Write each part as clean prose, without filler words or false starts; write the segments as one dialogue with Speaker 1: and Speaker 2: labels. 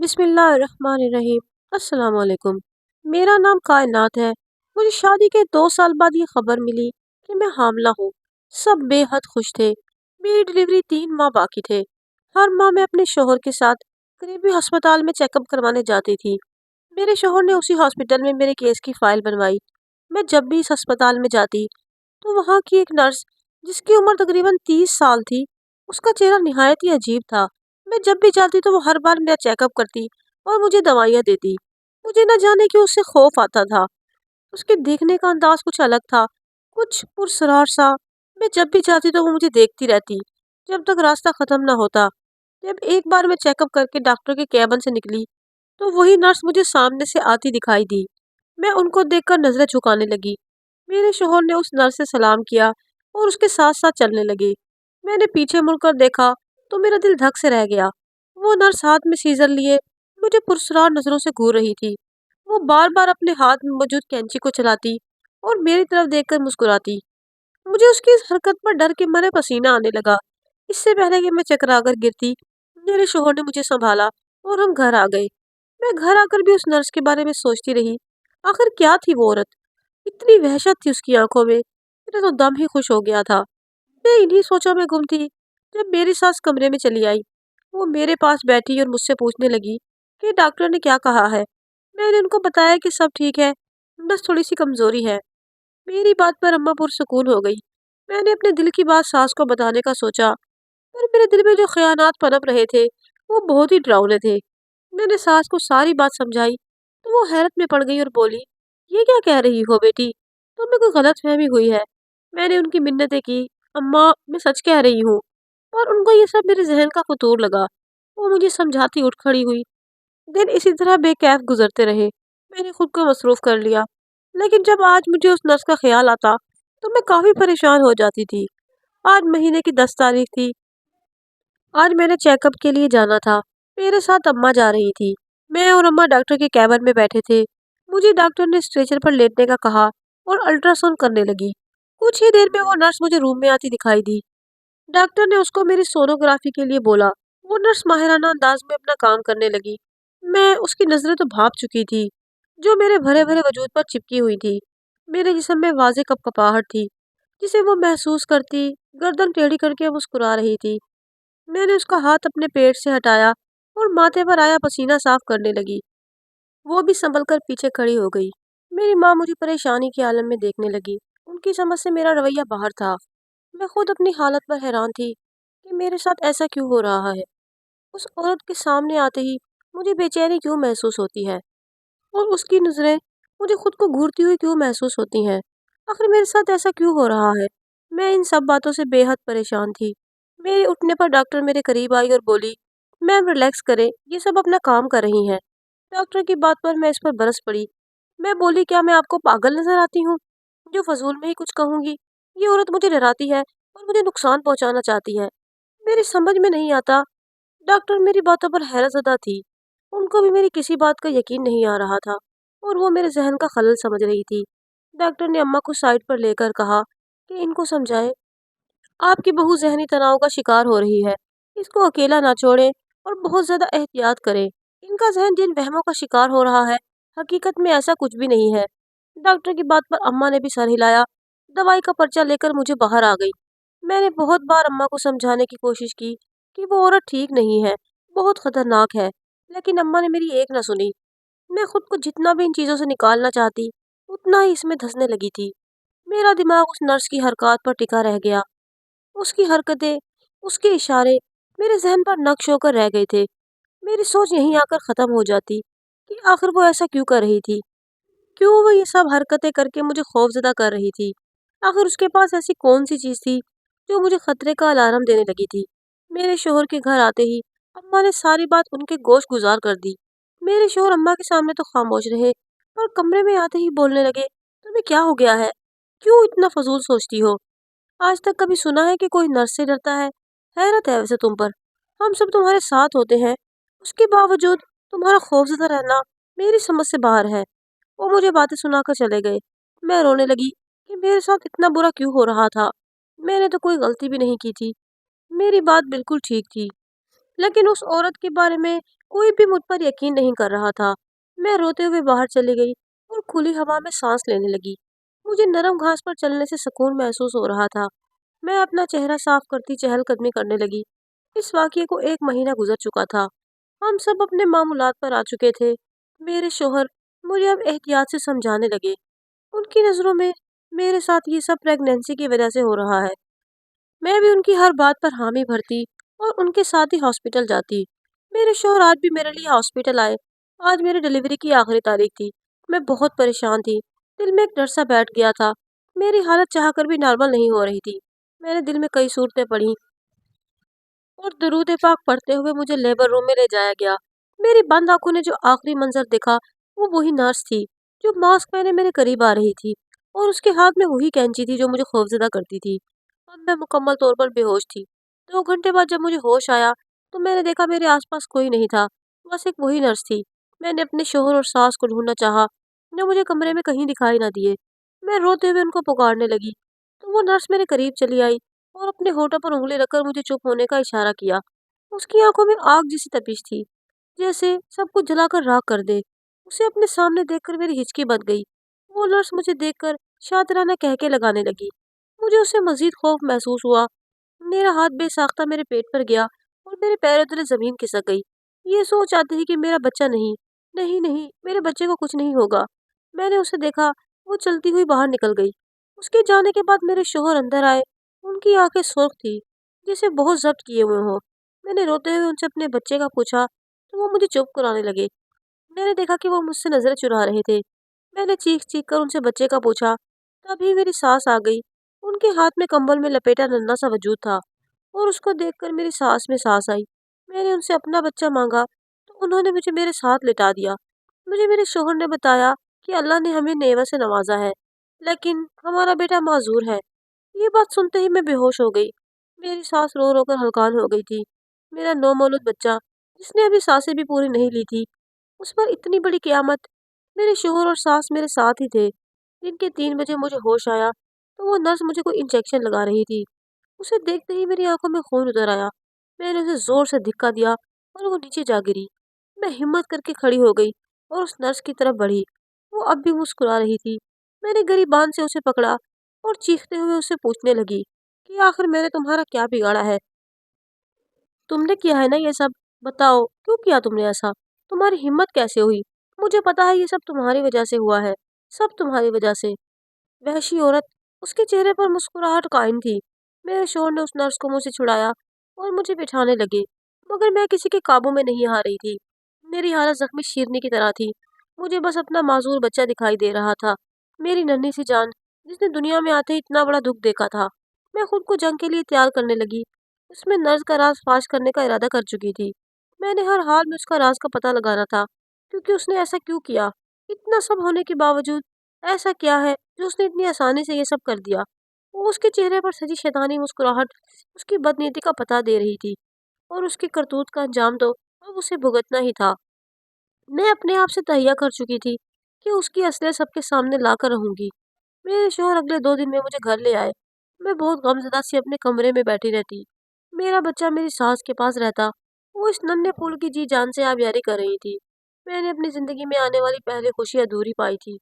Speaker 1: بسم اللہ الرحمن الرحیم۔ السلام علیکم۔ میرا نام کائنات ہے۔ مجھے شادی کے 2 سال بعد یہ خبر ملی کہ میں حاملہ ہوں۔ سب بے حد خوش تھے۔ میری ڈلیوری 3 ماہ باقی تھے۔ ہر ماہ میں اپنے شوہر کے ساتھ قریبی ہسپتال میں چیک اپ کروانے جاتی تھی۔ میرے شوہر نے اسی ہسپتال میں میرے کیس کی فائل بنوائی۔ میں جب بھی اس ہسپتال میں جاتی تو وہاں کی ایک نرس، جس کی عمر تقریباً 30 سال تھی، اس کا چہرہ نہایت ہی عجیب تھا۔ میں جب بھی جاتی تو وہ ہر بار میرا چیک اپ کرتی اور مجھے دوائیاں دیتی۔ مجھے نہ جانے کیوں اس سے خوف آتا تھا۔ اس کے دیکھنے کا انداز کچھ الگ تھا، کچھ پرسرار سا۔ میں جب بھی جاتی تو وہ مجھے دیکھتی رہتی جب تک راستہ ختم نہ ہوتا۔ جب ایک بار میں چیک اپ کر کے ڈاکٹر کے کیبن سے نکلی تو وہی نرس مجھے سامنے سے آتی دکھائی دی۔ میں ان کو دیکھ کر نظریں جھکانے لگی۔ میرے شوہر نے اس نرس سے سلام کیا اور اس کے ساتھ ساتھ چلنے لگے۔ میں نے پیچھے مڑ کر دیکھا تو میرا دل دھک سے رہ گیا۔ وہ نرس ہاتھ میں سیزر لیے مجھے پرسرار نظروں سے گھور رہی تھی۔ وہ بار بار اپنے ہاتھ میں موجود کینچی کو چلاتی اور میری طرف دیکھ کر مسکراتی۔ مجھے اس کی اس حرکت پر ڈر کے مارے پسینہ آنے لگا۔ اس سے پہلے کہ میں چکرا کر گرتی، میرے شوہر نے مجھے سنبھالا اور ہم گھر آ گئے۔ میں گھر آ کر بھی اس نرس کے بارے میں سوچتی رہی۔ آخر کیا تھی وہ عورت؟ اتنی وحشت تھی اس کی آنکھوں میں، میرا تو دم ہی خوش ہو گیا تھا۔ میں انہی سوچوں میں گم تھی جب میری ساس کمرے میں چلی آئی۔ وہ میرے پاس بیٹھی اور مجھ سے پوچھنے لگی کہ ڈاکٹر نے کیا کہا ہے۔ میں نے ان کو بتایا کہ سب ٹھیک ہے، بس تھوڑی سی کمزوری ہے۔ میری بات پر اماں پرسکون ہو گئی۔ میں نے اپنے دل کی بات ساس کو بتانے کا سوچا، پر میرے دل میں جو خیالات پنپ رہے تھے وہ بہت ہی ڈراؤنے تھے۔ میں نے ساس کو ساری بات سمجھائی تو وہ حیرت میں پڑ گئی اور بولی، یہ کیا کہہ رہی ہو بیٹی؟ تمہیں کوئی غلط فہمی ہوئی ہے۔ میں نے ان کی منتیں کی، اماں میں سچ کہہ رہی ہوں۔ اور ان کو یہ سب میرے ذہن کا فطور لگا۔ وہ مجھے سمجھاتی اٹھ کھڑی ہوئی۔ دن اسی طرح بے کیف گزرتے رہے۔ میں نے خود کو مصروف کر لیا، لیکن جب آج مجھے اس نرس کا خیال آتا تو میں کافی پریشان ہو جاتی تھی۔ آج مہینے کی 10 تاریخ تھی۔ آج میں نے چیک اپ کے لیے جانا تھا۔ میرے ساتھ اماں جا رہی تھی۔ میں اور اماں ڈاکٹر کے کیبن میں بیٹھے تھے۔ مجھے ڈاکٹر نے اسٹریچر پر لیٹنے کا کہا اور الٹرا ساؤنڈ کرنے لگی۔ کچھ ہی دیر میں وہ نرس مجھے روم میں آتی دکھائی دی۔ ڈاکٹر نے اس کو میری سونوگرافی کے لیے بولا۔ وہ نرس ماہرانہ انداز میں اپنا کام کرنے لگی۔ میں اس کی نظریں تو بھاپ چکی تھی، جو میرے بھرے بھرے وجود پر چپکی ہوئی تھی۔ میرے جسم میں واضح کپکپاہٹ تھی، جسے وہ محسوس کرتی گردن ٹیڑھی کر کے مسکرا رہی تھی۔ میں نے اس کا ہاتھ اپنے پیٹ سے ہٹایا اور ماتھے پر آیا پسینہ صاف کرنے لگی۔ وہ بھی سنبھل کر پیچھے کھڑی ہو گئی۔ میری ماں مجھے پریشانی کے عالم میں دیکھنے لگی۔ ان کی سمجھ سے میرا رویہ باہر تھا۔ میں خود اپنی حالت پر حیران تھی کہ میرے ساتھ ایسا کیوں ہو رہا ہے۔ اس عورت کے سامنے آتے ہی مجھے بے چینی کیوں محسوس ہوتی ہے، اور اس کی نظریں مجھے خود کو گھورتی ہوئی کیوں محسوس ہوتی ہیں؟ آخر میرے ساتھ ایسا کیوں ہو رہا ہے؟ میں ان سب باتوں سے بے حد پریشان تھی۔ میرے اٹھنے پر ڈاکٹر میرے قریب آئی اور بولی، میم ریلیکس کریں، یہ سب اپنا کام کر رہی ہیں۔ ڈاکٹر کی بات پر میں اس پر برس پڑی۔ میں بولی، کیا میں آپ کو پاگل نظر آتی ہوں جو فضول میں ہی کچھ کہوں گی؟ یہ عورت مجھے ڈراتی ہے اور مجھے نقصان پہنچانا چاہتی ہے۔ میری سمجھ میں نہیں آتا۔ ڈاکٹر میری باتوں پر حیرت زدہ تھی۔ ان کو بھی میری کسی بات کا یقین نہیں آ رہا تھا اور وہ میرے ذہن کا خلل سمجھ رہی تھی۔ ڈاکٹر نے اماں کو سائڈ پر لے کر کہا کہ ان کو سمجھائیں، آپ کی بہو ذہنی تناؤ کا شکار ہو رہی ہے، اس کو اکیلا نہ چھوڑیں اور بہت زیادہ احتیاط کریں۔ ان کا ذہن جن وہموں کا شکار ہو رہا ہے، حقیقت میں ایسا کچھ بھی نہیں ہے۔ ڈاکٹر کی بات پر اماں نے بھی سر ہلایا، دوائی کا پرچہ لے کر مجھے باہر آ گئی۔ میں نے بہت بار اماں کو سمجھانے کی کوشش کی کہ وہ عورت ٹھیک نہیں ہے، بہت خطرناک ہے، لیکن اماں نے میری ایک نہ سنی۔ میں خود کو جتنا بھی ان چیزوں سے نکالنا چاہتی، اتنا ہی اس میں دھنسنے لگی تھی۔ میرا دماغ اس نرس کی حرکات پر ٹکا رہ گیا۔ اس کی حرکتیں، اس کے اشارے میرے ذہن پر نقش ہو کر رہ گئے تھے۔ میری سوچ یہیں آ کر ختم ہو جاتی کہ آخر وہ ایسا کیوں کر رہی تھی؟ کیوں وہ یہ سب حرکتیں کر کے مجھے خوفزدہ کر رہی تھی؟ آخر اس کے پاس ایسی کون سی چیز تھی جو مجھے خطرے کا الارم دینے لگی تھی؟ میرے شوہر کے گھر آتے ہی اماں نے ساری بات ان کے گوش گزار کر دی۔ میرے شوہر اماں کے سامنے تو خاموش رہے، پر کمرے میں آتے ہی بولنے لگے، تمہیں کیا ہو گیا ہے؟ کیوں اتنا فضول سوچتی ہو؟ آج تک کبھی سنا ہے کہ کوئی نرس سے ڈرتا ہے؟ حیرت ہے ویسے تم پر۔ ہم سب تمہارے ساتھ ہوتے ہیں، اس کے باوجود تمہارا خوفزدہ رہنا میری سمجھ سے باہر ہے۔ وہ مجھے باتیں سنا کر چلے گئے۔ میں رونے لگی کہ میرے ساتھ اتنا برا کیوں ہو رہا تھا۔ میں نے تو کوئی غلطی بھی نہیں کی تھی، میری بات بالکل ٹھیک تھی، لیکن اس عورت کے بارے میں कोई भी मुझ पर यकीन नहीं कर रहा था। मैं रोते हुए बाहर चली गई और खुली हवा में सांस लेने लगी। मुझे नरम घास पर चलने से सुकून महसूस हो रहा था। मैं अपना चेहरा साफ करती चहलकदमी करने लगी। इस वाक़ये को 1 महीना गुज़र चुका था। हम सब अपने मामूलात पर आ चुके थे। मेरे शौहर मुझे अब एहतियात से समझाने लगे। उनकी नज़रों में मेरे साथ ये सब प्रेगनेंसी की वजह से हो रहा है। मैं भी उनकी हर बात पर हामी भरती और उनके साथ ही हॉस्पिटल जाती। मेरे शौहर आज भी मेरे लिए हॉस्पिटल आए। आज मेरी डिलीवरी की आखिरी तारीख थी। मैं बहुत परेशान थी। दिल में एक डर सा बैठ गया था। मेरी हालत चाहकर भी नॉर्मल नहीं हो रही थी। मैंने दिल में कई सूरतें पढ़ी और दरूद पाक पढ़ते हुए मुझे लेबर रूम में ले जाया गया। मेरी बंद आंखों ने जो आखिरी मंजर देखा वो वही नर्स थी जो मास्क पहने मेरे करीब आ रही थी और उसके हाथ में वही कैंची थी जो मुझे खौफजदा करती थी। अब मैं मुकम्मल तौर पर बेहोश थी। 2 घंटे बाद जब मुझे होश आया तो मैंने देखा मेरे आसपास कोई नहीं था। बस एक वही नर्स थी। मैंने अपने शोहर और सास को ढूंढना चाहा, जो मुझे कमरे में कहीं दिखाई ना दिए। मैं रोते हुए उनको पुकारने लगी तो वो नर्स मेरे करीब चली आई और अपने होठों पर उंगली रखकर मुझे चुप होने का इशारा किया। उसकी आंखों में आग जैसी तपिश थी, जैसे सब कुछ जलाकर राख कर दे। उसे अपने सामने देखकर मेरी हिचकी बंध गई। वो नर्स मुझे देखकर शातिराना कहके लगाने लगी। मुझे उससे मजीद खौफ महसूस हुआ। मेरा हाथ बेसाख्ता मेरे पेट पर गया और मेरे पैरों तले जमीन खिसक गई। ये सोच आती थी कि मेरा बच्चा नहीं, नहीं नहीं, मेरे बच्चे को कुछ नहीं होगा। मैंने उसे देखा, वो चलती हुई बाहर निकल गई। उसके जाने के बाद मेरे शोहर अंदर आए। उनकी आंखें सुर्ख थी, जिसे बहुत जब्त किए हुए हों। मैंने रोते हुए उनसे अपने बच्चे का पूछा तो वो मुझे चुप कराने लगे। मैंने देखा कि वो मुझसे नजरें चुरा रहे थे। मैंने चीख चीख कर उनसे बच्चे का पूछा। तभी मेरी सास आ गई। उनके हाथ में कंबल में लपेटा नन्हा सा वजूद था और उसको देखकर मेरी सांस में सांस आई। मैंने उनसे अपना बच्चा मांगा तो उन्होंने मुझे मेरे साथ लिटा दिया। मुझे मेरे शोहर ने बताया कि अल्लाह ने हमें नेवा से नवाजा है, लेकिन हमारा बेटा माजूर है। ये बात सुनते ही मैं बेहोश हो गई। मेरी सास रो रो कर हलकान हो गई थी। मेरा नौमौलूद बच्चा, जिसने अभी सांसें भी पूरी नहीं ली थी, उस पर इतनी बड़ी क़यामत। मेरे शोहर और सास मेरे साथ ही थे। दिन के 3 बजे मुझे होश आया तो वो नर्स मुझे कोई इंजेक्शन लगा रही थी। उसे देखते ही मेरी आंखों में खून उतर आया। मैंने उसे जोर से धक्का दिया और वो नीचे जा गिरी। मैं हिम्मत करके खड़ी हो गई और उस नर्स की तरफ बढ़ी। वो अब भी मुस्कुरा रही थी। मैंने गिरीबान से उसे पकड़ा और चीखते हुए उससे पूछने लगी कि आखिर मैंने तुम्हारा क्या बिगाड़ा है? तुमने किया है ना ये सब? बताओ, क्यों किया तुमने ऐसा? तुम्हारी हिम्मत कैसे हुई? मुझे पता है ये सब तुम्हारी वजह से हुआ है। सब तुम्हारी वजह से। वहशी औरत, उसके चेहरे पर मुस्कुराहट कायम थी। मेरे शोहर ने उस नर्स को मुझसे छुड़ाया और मुझे बिठाने लगे, मगर मैं किसी के काबू में नहीं आ रही थी। मेरी हालत जख्मी शेरनी की तरह थी। मुझे बस अपना मासूर बच्चा दिखाई दे रहा था। मेरी नन्ही सी जान, जिसने दुनिया में आते ही इतना बड़ा दुख देखा था। मैं खुद को जंग के लिए तैयार करने लगी। उसमें नर्स का राज फाश करने का इरादा कर चुकी थी। मैंने हर हाल में उसका राज का पता लगाना था, क्योंकि उसने ऐसा क्यों किया? इतना सब होने के बावजूद ऐसा क्या है जो उसने इतनी आसानी से ये सब कर दिया? वो उसके चेहरे पर सजी शैतानी मुस्कुराहट उसकी बदनीयती का पता दे रही थी और उसकी करतूत का अंजाम तो अब उसे भुगतना ही था। मैं अपने आप से तहैया कर चुकी थी कि उसकी असलियत सबके सामने लाकर रहूंगी। मेरे शोहर अगले 2 दिन में मुझे घर ले आए। मैं बहुत गमज़दा सी अपने कमरे में बैठी रहती। मेरा बच्चा मेरी सास के पास रहता। वो इस नन्हे फूल की जी जान से आबियारी कर रही थी। मैंने अपनी जिंदगी में आने वाली पहली खुशी अधूरी पाई थी।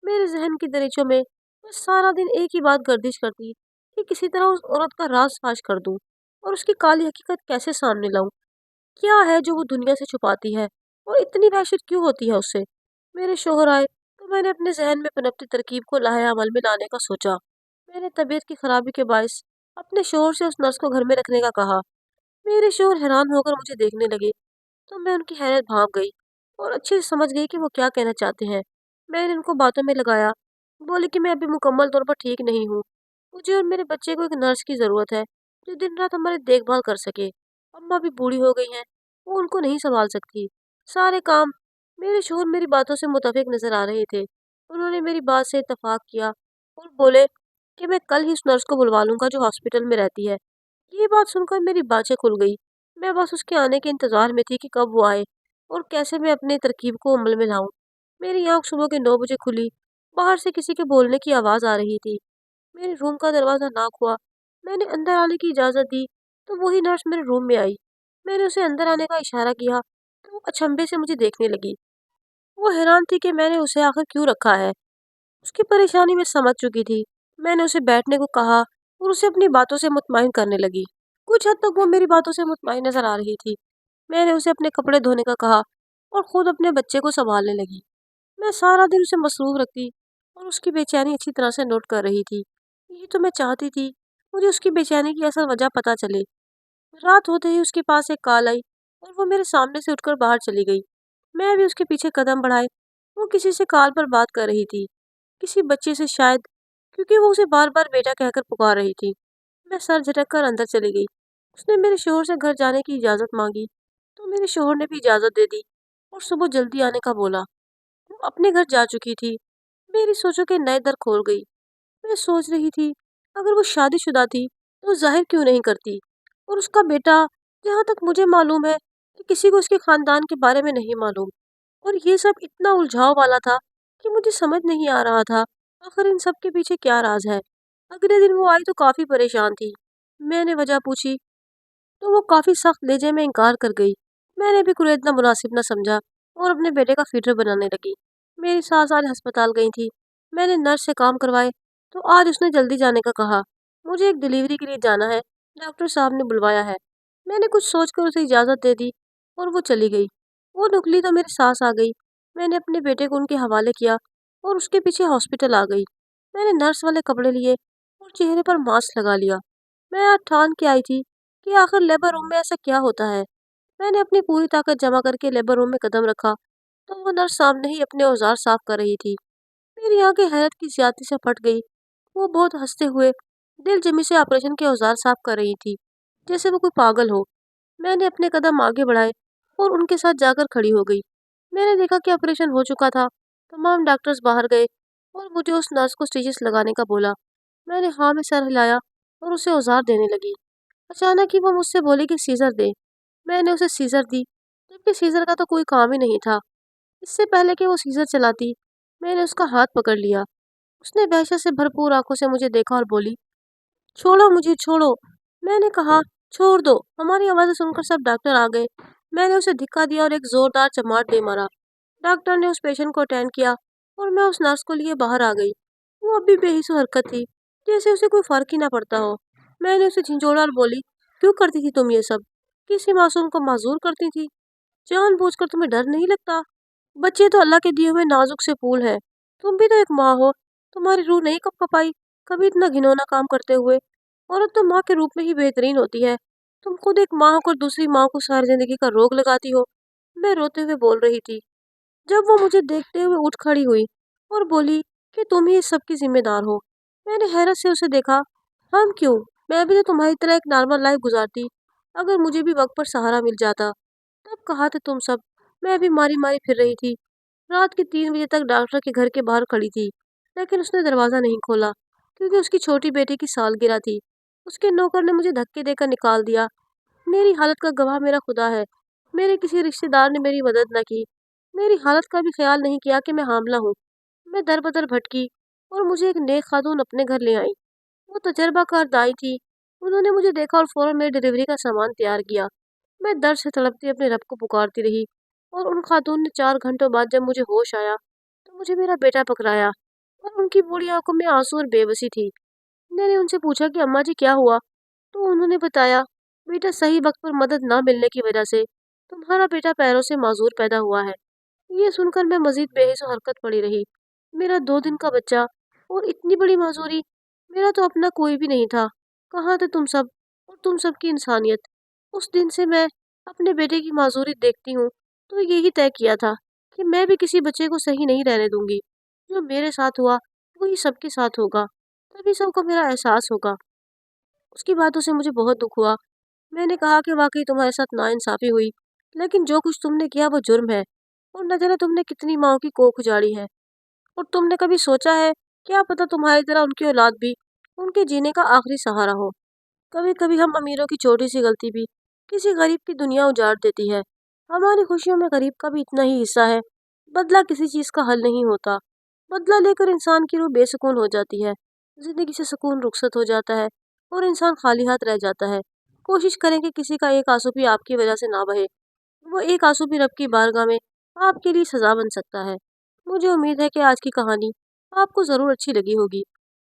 Speaker 1: मेरे जहन की दरीचों में मैं सारा दिन एक ही बात गर्दिश करती कि किसी तरह उस औरत का राज फाश कर दूं और उसकी काली हकीकत कैसे सामने लाऊं। क्या है जो वो दुनिया से छुपाती है और इतनी वहशत क्यों होती है उससे? मेरे शोहर आए तो मैंने अपने जहन में पनपती तरकीब को लाहे अमल में लाने का सोचा। मैंने तबीयत की खराबी के बायस अपने शोहर से उस नर्स को घर में रखने का कहा। मेरे शोहर हैरान होकर मुझे देखने लगे तो मैं उनकी हैरत भांप गई और अच्छे से समझ गई कि वो क्या कहना चाहते हैं। मैंने उनको बातों में लगाया, बोली कि मैं अभी मुकम्मल तौर पर ठीक नहीं हूँ। मुझे और मेरे बच्चे को एक नर्स की ज़रूरत है जो दिन रात हमारी देखभाल कर सके। अम्मा भी बूढ़ी हो गई हैं, वो उनको नहीं संभाल सकती। सारे काम। मेरे शोहर मेरी बातों से मुतफिक नजर आ रहे थे। उन्होंने मेरी बात से इत्तफाक किया और बोले कि मैं कल ही उस नर्स को बुलवा लूंगा जो हॉस्पिटल में रहती है। ये बात सुनकर मेरी बातें खुल गई। मैं बस उसके आने के इंतजार में थी कि कब वो आए और कैसे मैं अपनी तरकीब को अमल में लाऊं। मेरी आंख सुबह के 9 बजे खुली। बाहर से किसी के बोलने की आवाज़ आ रही थी। मेरे रूम का दरवाज़ा नॉक हुआ। मैंने अंदर आने की इजाज़त दी तो वही नर्स मेरे रूम में आई। मैंने उसे अंदर आने का इशारा किया तो वो अचंभे से मुझे देखने लगी। वो हैरान थी कि मैंने उसे आखिर क्यों रखा है। उसकी परेशानी मैं समझ चुकी थी। मैंने उसे बैठने को कहा और उसे अपनी बातों से मुतमईन करने लगी। कुछ हद तक वो मेरी बातों से मुतमईन नजर आ रही थी। मैंने उसे अपने कपड़े धोने का कहा और खुद अपने बच्चे को संभालने लगी। मैं सारा दिन उसे मसरूफ रखती और उसकी बेचैनी अच्छी तरह से नोट कर रही थी। यही तो मैं चाहती थी, मुझे उसकी बेचैनी की असल वजह पता चले। रात होते ही उसके पास एक कॉल आई और वो मेरे सामने से उठकर बाहर चली गई। मैं भी उसके पीछे कदम बढ़ाए। वो किसी से कॉल पर बात कर रही थी, किसी बच्चे से शायद, क्योंकि वो उसे बार बार बेटा कहकर पुकार रही थी। मैं सर झटक कर अंदर चली गई। उसने मेरे शोहर से घर जाने की इजाज़त मांगी तो मेरे शोहर ने भी इजाज़त दे दी और सुबह जल्दी आने का बोला। वो अपने घर जा चुकी थी। मेरी सोचों के नए दर खोल गई। मैं सोच रही थी, अगर वो शादीशुदा थी तो जाहिर क्यों नहीं करती, और उसका बेटा, जहाँ तक मुझे मालूम है कि किसी को उसके खानदान के बारे में नहीं मालूम। और ये सब इतना उलझाव वाला था कि मुझे समझ नहीं आ रहा था आखिर इन सब के पीछे क्या राज है। अगले दिन वो आई तो काफी परेशान थी। मैंने वजह पूछी तो वो काफी सख्त लहजे में इनकार कर गई। मैंने भी कुछ इतना मुनासिब न समझा और अपने बेटे का फिक्र बनाने लगी। मेरी सास आज अस्पताल गई थी। मैंने नर्स से काम करवाए तो आज उसने जल्दी जाने का कहा। मुझे एक डिलीवरी के लिए जाना है, डॉक्टर साहब ने बुलवाया है। मैंने कुछ सोचकर उसे इजाज़त दे दी और वो चली गई। वो निकली तो मेरी सास आ गई। मैंने अपने बेटे को उनके हवाले किया और उसके पीछे हॉस्पिटल आ गई। मैंने नर्स वाले कपड़े लिए और चेहरे पर मास्क लगा लिया। मैं आज ठान के आई थी कि आखिर लेबर रूम में ऐसा क्या होता है। मैंने अपनी पूरी ताकत जमा करके लेबर रूम में कदम रखा तो वो नर्स सामने ही अपने औजार साफ कर रही थी। मेरी आंखें हैरत की ज्यादती से फट गई। वो बहुत हंसते हुए दिल जमी से ऑपरेशन के औजार साफ कर रही थी, जैसे वो कोई पागल हो। मैंने अपने कदम आगे बढ़ाए और उनके साथ जाकर खड़ी हो गई। मैंने देखा कि ऑपरेशन हो चुका था। तमाम डॉक्टर्स बाहर गए और मुझे उस नर्स को स्टिचेस लगाने का बोला। मैंने हाँ में सर हिलाया और उसे औजार देने लगी। अचानक ही वो मुझसे बोली कि सीजर दे। मैंने उसे सीजर दी, जबकि सीजर का तो कोई काम ही नहीं था। इससे पहले कि वो सीजर चलाती, मैंने उसका हाथ पकड़ लिया। उसने वहशत से भरपूर आंखों से मुझे देखा और बोली, छोड़ो मुझे, छोड़ो। मैंने कहा, छोड़ दो। हमारी आवाज़ें सुनकर सब डॉक्टर आ गए। मैंने उसे धिक्का दिया और एक जोरदार चमाट दे मारा। डॉक्टर ने उस पेशेंट को अटेंड किया और मैं उस नर्स को लिए बाहर आ गई। वो अभी बेहिस हरकत थी, जैसे उसे कोई फर्क ही ना पड़ता हो। मैंने उसे झिंझोड़ा और बोली, क्यों करती थी तुम ये सब? किसी मासूम को माजूर करती थी? जानबूझकर तुम्हें डर नहीं लगता? बच्चे तो अल्लाह के दिए हुए नाजुक से फूल है। तुम भी तो एक माँ हो। तुम्हारी रूह नहीं कब कपाई कभी इतना घिनौना काम करते हुए। औरत तो माँ के रूप में ही बेहतरीन होती है। तुम खुद एक माँ होकर दूसरी माँ को सारी जिंदगी का रोग लगाती हो। मैं रोते हुए बोल रही थी जब वो मुझे देखते हुए उठ खड़ी हुई और बोली कि तुम ही इस सब की जिम्मेदार हो। मैंने हैरत से उसे देखा। हम क्यों? मैं भी तो तुम्हारी तरह एक नॉर्मल लाइफ गुजारती, अगर मुझे भी वक्त पर सहारा मिल जाता। तब कहाँ थे तुम सब? मैं भी मारी मारी फिर रही थी। रात के 3 बजे तक डॉक्टर के घर के बाहर खड़ी थी, लेकिन उसने दरवाज़ा नहीं खोला, क्योंकि उसकी छोटी बेटी की सालगिरह थी। उसके नौकर ने मुझे धक्के देकर निकाल दिया। मेरी हालत का गवाह मेरा खुदा है। मेरे किसी रिश्तेदार ने मेरी मदद न की, मेरी हालत का भी ख्याल नहीं किया कि मैं हामला हूँ। मैं दर बदर भटकी और मुझे एक नेक खातून अपने घर ले आई। वो तजर्बाकार दाई थी। उन्होंने मुझे देखा और फौरन मेरी डिलीवरी का सामान तैयार किया। मैं दर्द से तड़पती अपने रब को पुकारती रही और उन खातून ने 4 घंटों बाद जब मुझे होश आया तो मुझे मेरा बेटा पकड़ाया और उनकी बूढ़ी आंखों में आंसू और बेबसी थी। मैंने उनसे पूछा कि अम्मा जी क्या हुआ, तो उन्होंने बताया, बेटा सही वक्त पर मदद ना मिलने की वजह से तुम्हारा बेटा पैरों से माजूर पैदा हुआ है। ये सुनकर मैं मजीद बेहिस हरकत पड़ी रही। मेरा 2 दिन का बच्चा और इतनी बड़ी माजूरी। मेरा तो अपना कोई भी नहीं था। कहाँ थे तुम सब और तुम सब की इंसानियत? उस दिन से मैं अपने बेटे की माजूरी देखती हूँ तो यही तय किया था कि मैं भी किसी बच्चे को सही नहीं रहने दूंगी। जो मेरे साथ हुआ वही सबके साथ होगा, तभी सबको मेरा एहसास होगा। उसकी बातों से मुझे बहुत दुख हुआ। मैंने कहा कि वाकई तुम्हारे साथ नाइंसाफी हुई, लेकिन जो कुछ तुमने किया वो जुर्म है और न जाने तुमने कितनी माओ की कोख उजाड़ी है। और तुमने कभी सोचा है, क्या पता तुम्हारी तरह उनकी औलाद भी उनके जीने का आखिरी सहारा हो। कभी कभी हम अमीरों की छोटी सी गलती भी किसी गरीब की दुनिया उजाड़ देती है। हमारी खुशियों में गरीब का भी इतना ही हिस्सा है। बदला किसी चीज का हल नहीं होता। बदला लेकर इंसान की रूह बेसुकून हो जाती है। जिंदगी से सुकून रुखसत हो जाता है और इंसान खाली हाथ रह जाता है। कोशिश करें कि किसी का एक आंसू भी आपकी वजह से ना बहे। وہ ایک آंسو بھی رب کی بارگاہ میں آپ کے لیے سزا بن سکتا ہے۔ مجھے امید ہے کہ آج کی کہانی آپ کو ضرور اچھی لگی ہوگی۔